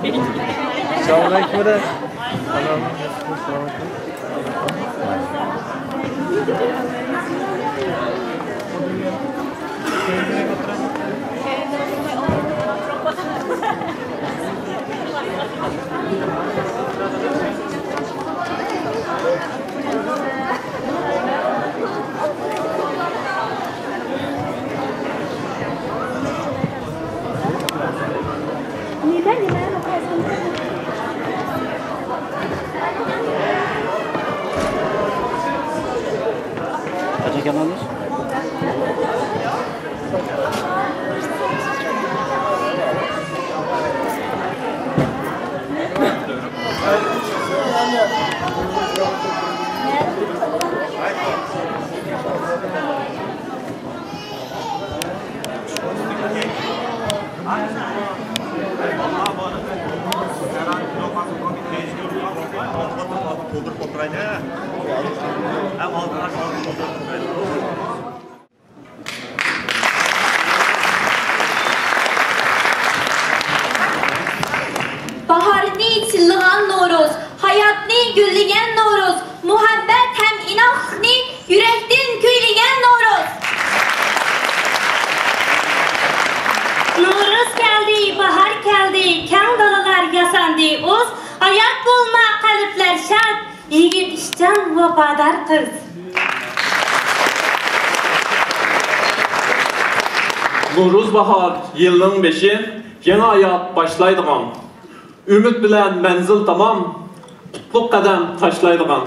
Selamünaleyküm de. Kaça kanalır? Baharni çıllıgan Noruz, hayatni gülligen Noruz, muhabbet hem inahni yürektin kuyligen Noruz. Noruz geldi, bahar geldi, keng dalalar yasandı uz, hayat bulma kalpler şad, yigit işcan vefadar kız. Noruz bahar yılın 5'i, yeni hayat başlaydıgan. Ümit bilen menzil tamam, tutluk kadem taşlaydıgan.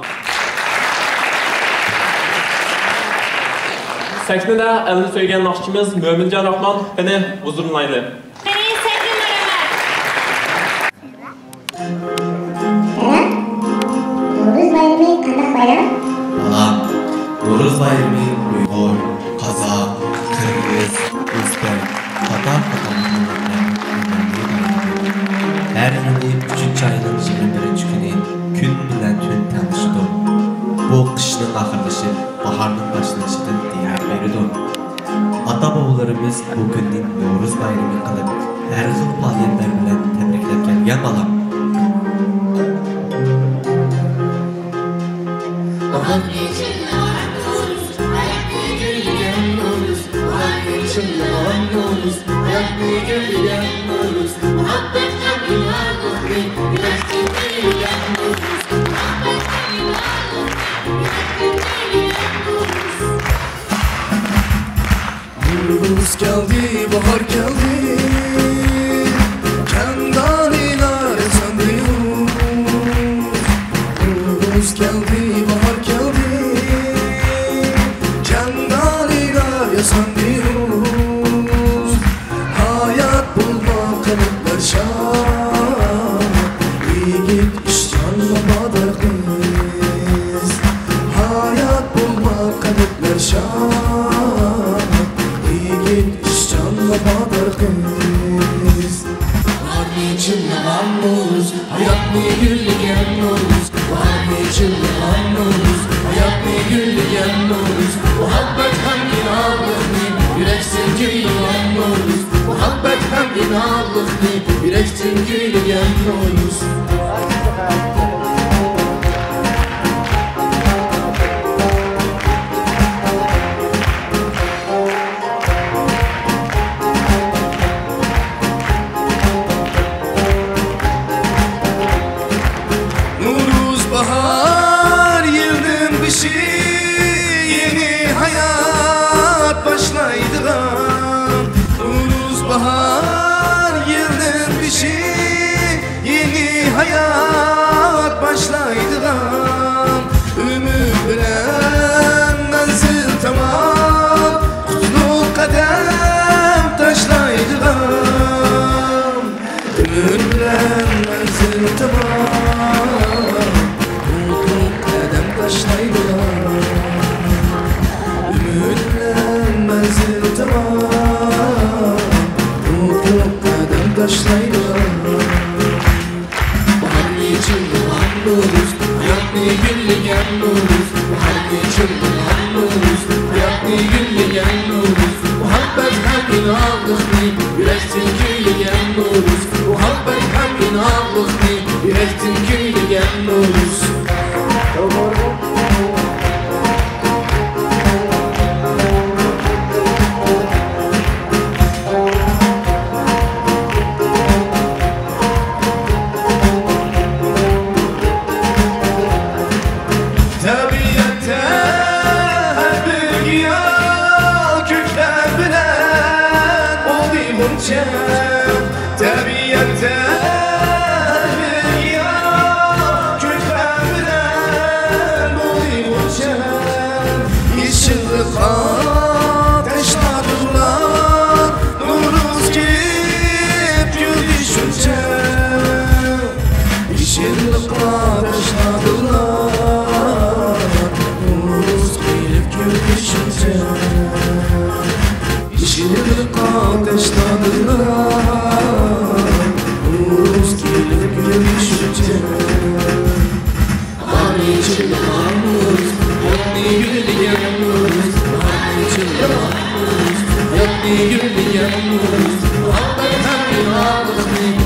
Sahnede elini söyleyen nakşimiz Mömincan Rahman, beni huzurunaylı. Beni sevdim Ömer. Noruz bayramı kandak bayram? Anam, Noruz bayramı Uyghur, Kazak, Kırgız, Özbek, Tatar katanlarından her yılı 3. ayının 21. günü gün bilen tün tanışıdır. Bu kışın ahırlaşıp baharın başlaşıdır diğer biridir. Ata-babalarımız bu günün Noruz bayramı kılıp her yıl faaliyetler bilen tebrikler gelgen balam. Noruz geldi, bahar geldi, kendaniler sanıyor. Noruz geldi, bahar geldi, kendaniler sanıyor. Hayat bulma kalıplar şan, yiğit işcanla badar kız. Hayat bulma kalıplar şan, badar kız. Bahar çıllıgan Noruz, hayat gülligen Noruz. Bahar çıllıgan Noruz, hayat gülligen Noruz. Muhabbet hem inanlıklı, yüreksin gülligen Noruz. Muhabbet hem inanlıklı, yüreksin gülligen Noruz. Bahar yılın kışı, yeni hayat başlaydıgan. Noruz bahar yılın kışı, yeni hayat başlaydıgan. Ümit bilen menzil tamam, tutluk kadem taşlaydıgan. Ümit bilen menzil tamam, taşlaydılar. Ümitlen menzil tamam, mutluluk kadem taşlaydılar. Bahar çıldıran Noruz, hayat gülligen Noruz. Bahar çıldıran Noruz, hayat gülligen Noruz. Muhabbet hem inanlıklı, yüreksin gülligen Noruz. Muhabbet hem inanlıklı, Yürekten gülgen Nuruz. Tabiatte her giya kökler bilen oldu bunca. Tabiatte her giya kökler bilen oldu bunca. Yeşillik'a taşladılar Nuruz gelip gül düşünce. Yeşillik'a taşladılar Yeşillik'a taşladılar Nuruz gelip görüşünce. Bahar içinde Nuruz, yakni gülgen Nuruz. Bahar içinde Nuruz, yakni gülgen Nuruz. Allah'ım hem bir ağlasın